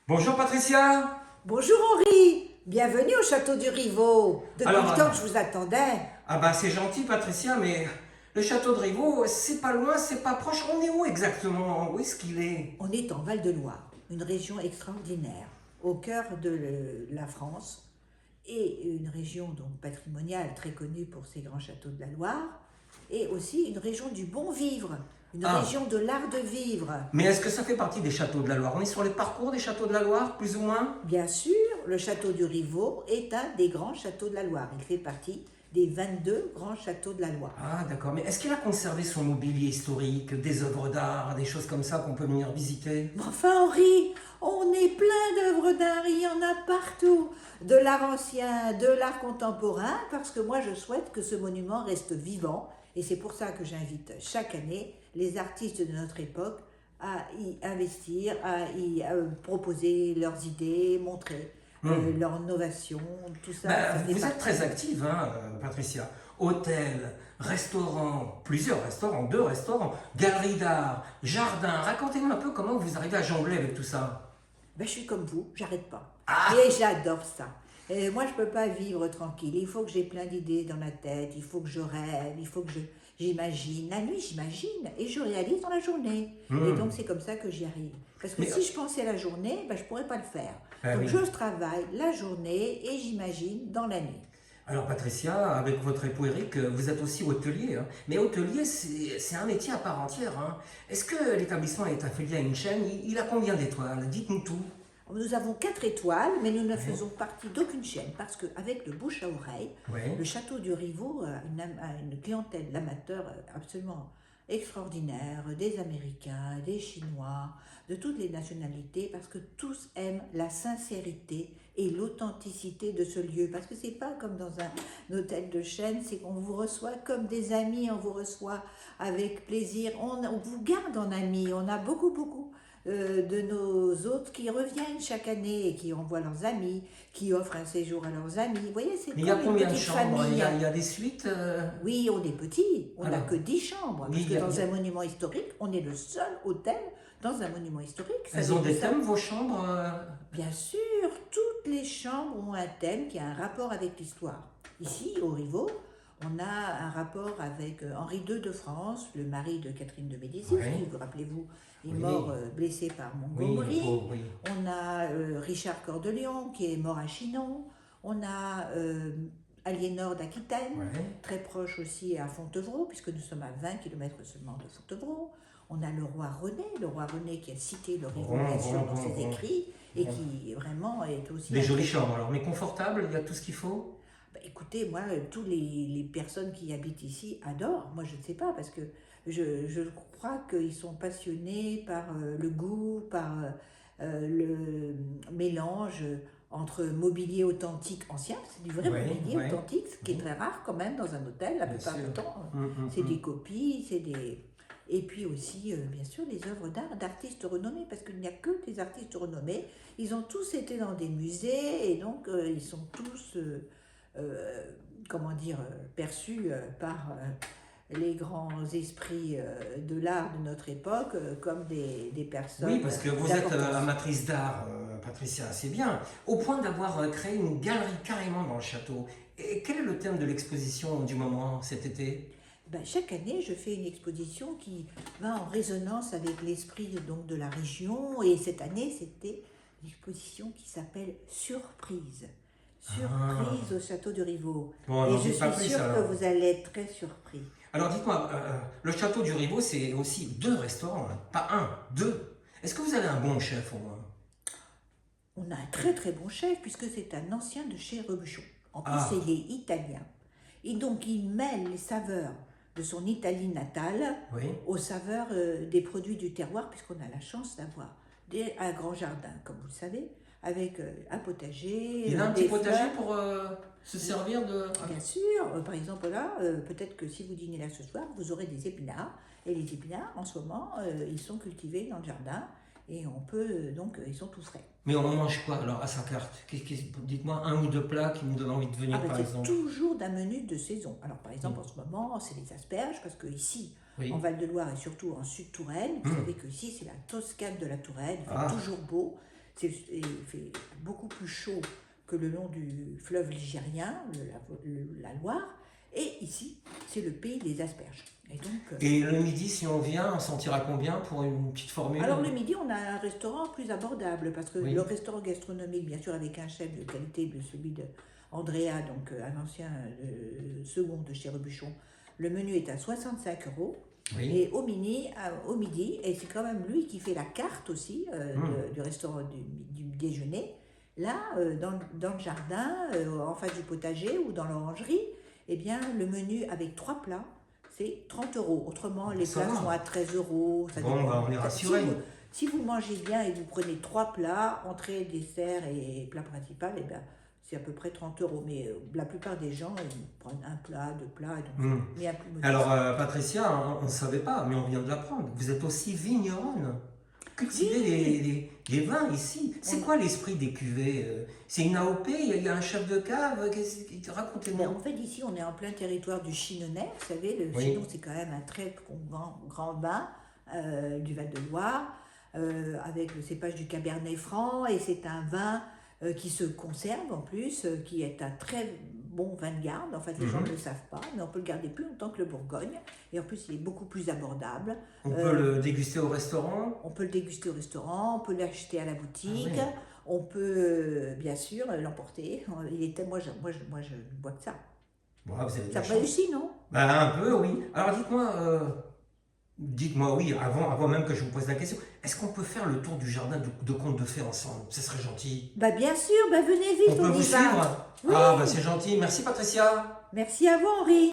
Bonjour Patricia. Bonjour Henri, bienvenue au château du Rivaux. Depuis Alors, le temps que je vous attendais. Ah bah c'est gentil Patricia, mais le château de Rivaux, c'est pas loin, c'est pas proche. On est où exactement? Où est-ce qu'il est? On est en Val-de-Loire, une région extraordinaire, au cœur de la France, et une région donc patrimoniale très connue pour ses grands châteaux de la Loire, et aussi une région du bon vivre, une Ah, région de l'art de vivre. mais est-ce que ça fait partie des châteaux de la Loire? On est sur les parcours des châteaux de la Loire, plus ou moins? Bien sûr, le château du Rivaux est un des grands châteaux de la Loire. Il fait partie des 22 grands châteaux de la Loire. Ah d'accord, mais est-ce qu'il a conservé son mobilier historique, des œuvres d'art, des choses comme ça qu'on peut venir visiter? Mais enfin, Henri, on est plein d'œuvres d'art, il y en a partout, de l'art ancien, de l'art contemporain, parce que moi je souhaite que ce monument reste vivant, et c'est pour ça que j'invite chaque année les artistes de notre époque à y investir, à y proposer leurs idées, montrer leurs innovations, tout ça. Bah, Ça fait vous êtes partie. très active, hein, Patricia. Hôtel, restaurant, plusieurs restaurants, 2 restaurants, galerie d'art, jardin. Racontez-nous un peu comment vous arrivez à jongler avec tout ça. Ben, je suis comme vous, j'arrête pas. Ah, Et j'adore ça. Et moi, je peux pas vivre tranquille. Il faut que j'ai plein d'idées dans la tête. Il faut que je rêve. Il faut que j'imagine. La nuit, j'imagine. Et je réalise dans la journée. Et donc, c'est comme ça que j'y arrive. Parce que mais si je pensais à la journée, ben, je pourrais pas le faire. ah Donc, oui. je travaille la journée et j'imagine dans la nuit. Alors Patricia, avec votre époux Eric, vous êtes aussi hôtelier, hein. Mais hôtelier, c'est un métier à part entière, hein. Est-ce que l'établissement est affilié à une chaîne? Il a combien d'étoiles? Dites-nous tout. Nous avons 4 étoiles, mais nous ne faisons partie d'aucune chaîne parce qu'avec le bouche à oreille, Oui. le château du Rivaux a une clientèle d'amateurs absolument extraordinaire, des Américains, des Chinois, de toutes les nationalités, parce que tous aiment la sincérité et l'authenticité de ce lieu. Parce que c'est pas comme dans un hôtel de chaîne, c'est qu'on vous reçoit comme des amis, on vous reçoit avec plaisir, on vous garde en amis, on a beaucoup de nos hôtes qui reviennent chaque année et qui envoient leurs amis, qui offrent un séjour à leurs amis. Vous voyez, c'est Mais il y a comme une combien de petite chambres? famille. Il y a des suites? Oui, on est petit, on n'a Alors, que 10 chambres, oui, parce il que y a- dans il y a- un monument historique, on est le seul hôtel dans un monument historique. elles ont Savez-vous des ça? thèmes, vos chambres? Bien sûr, toutes les chambres ont un thème qui a un rapport avec l'histoire. Ici, au Rivaux, on a un rapport avec Henri II de France, le mari de Catherine de Médicis, Oui. qui, vous rappelez-vous, est Oui. mort blessé par Oui, Montgomery. le pauvre, oui. On a Richard Cœur de Lion, qui est mort à Chinon. On a Aliénor d'Aquitaine, Ouais. très proche aussi à Fontevraud, puisque nous sommes à 20 km seulement de Fontevraud. On a le roi René qui a cité le Rivaux, bien sûr, dans ses écrits, et qui vraiment est aussi... Des un jolies très- chambres alors, mais confortables, il y a tout ce qu'il faut? Bah, écoutez, moi, tous les personnes qui habitent ici adorent. Moi, je ne sais pas, parce que je crois qu'ils sont passionnés par le goût, par le mélange entre mobilier authentique ancien, c'est du vrai Oui, mobilier oui. authentiques, ce qui est très rare quand même dans un hôtel, la Bien plupart sûr. du temps. Hum. C'est des copies, c'est des... Et puis aussi, bien sûr, les œuvres d'art d'artistes renommés, parce qu'il n'y a que des artistes renommés. Ils ont tous été dans des musées, et donc ils sont tous, comment dire, perçus par les grands esprits de l'art de notre époque comme des personnes Oui, parce que vous êtes d'importance. amatrice d'art, Patricia, c'est bien. Au point d'avoir créé une galerie carrément dans le château. Et quel est le thème de l'exposition du moment cet été? Ben, chaque année, je fais une exposition qui va en résonance avec l'esprit donc de la région. Et cette année, c'était une exposition qui s'appelle Surprise. Surprise au château de Rivaux. Bon, Et alors je dites pas suis plus sûre alors. que vous allez être très surpris. Alors dites-moi, le château du Rivaux, c'est aussi 2 restaurants, hein. Pas un, 2. Est-ce que vous avez un bon chef au moins? On a un très bon chef puisque c'est un ancien de chez Rebuchon. En plus, Ah. il est italien. Et donc, il mêle les saveurs de son Italie natale Oui. aux saveurs des produits du terroir, puisqu'on a la chance d'avoir un grand jardin, comme vous le savez, avec un potager, Il a un des petit potager fleurs. pour se servir de... Bien sûr, par exemple là, peut-être que si vous dînez là ce soir, vous aurez des épinards. Et les épinards, en ce moment, ils sont cultivés dans le jardin. Et on peut, donc, ils sont tout frais. Mais on mange quoi alors à sa carte? Dites-moi un ou 2 plats qui nous donnent envie de venir Ah ben, par c'est exemple. toujours d'un menu de saison. Alors par exemple, en ce moment, c'est les asperges, parce que ici, Oui. en Val-de-Loire et surtout en Sud-Touraine, vous Mm. savez que ici, c'est la Toscane de la Touraine, il fait Ah. toujours beau. Il fait beaucoup plus chaud que le long du fleuve ligérien, la Loire. Et ici, c'est le pays des asperges. Et donc, Et le midi, si on vient, on s'en tire à combien pour une petite formule? alors le midi, on a un restaurant plus abordable parce que Oui. le restaurant gastronomique, bien sûr, avec un chef de qualité de celui de Andrea, donc un ancien second de chez Robuchon, le menu est à 65 €. Oui. Et au midi, et c'est quand même lui qui fait la carte aussi du restaurant du déjeuner, là, dans le jardin, en face du potager ou dans l'orangerie, eh bien, le menu avec 3 plats, c'est 30 €. Autrement, les Ça plats va. sont à 13 €. Ça Bon, dépend. bah, on est rassurés. Si vous mangez bien et vous prenez 3 plats, entrée, dessert et plat principal, eh bien, c'est à peu près 30 €. Mais la plupart des gens, ils prennent un plat, 2 plats, et donc c'est bien plus modeste. Alors, Patricia, on ne savait pas, mais on vient de l'apprendre. Vous êtes aussi vigneronne. Cultivez les vins ici. C'est quoi l'esprit des cuvées? C'est une AOP? Il y a un chef de cave? Mais Racontez-moi. en fait, ici, on est en plein territoire du Chinonnais. Vous savez, le Oui. Chinon, c'est quand même un très grand vin du Val-de-Loire, avec le cépage du Cabernet Franc. Et c'est un vin qui se conserve en plus, qui est un très bon vin de garde. En fait, les gens ne le savent pas, mais on peut le garder plus longtemps que le Bourgogne. Et en plus, il est beaucoup plus abordable. On peut le déguster au restaurant? On peut le déguster au restaurant, on peut l'acheter à la boutique, Ah oui. on peut bien sûr l'emporter. Moi, je ne bois que ça. Bon, vous avez de Ça la chance. réussit, non? Ben, un peu, oui. Alors, dites-moi oui, avant même que je vous pose la question, est-ce qu'on peut faire le tour du jardin de Contes de Fées ensemble? Ce serait gentil. Bah bien sûr, bah venez On vite, peut on vous y va. suivre? Oui. Ah, bah c'est gentil. Merci, Patricia. Merci à vous, Henri.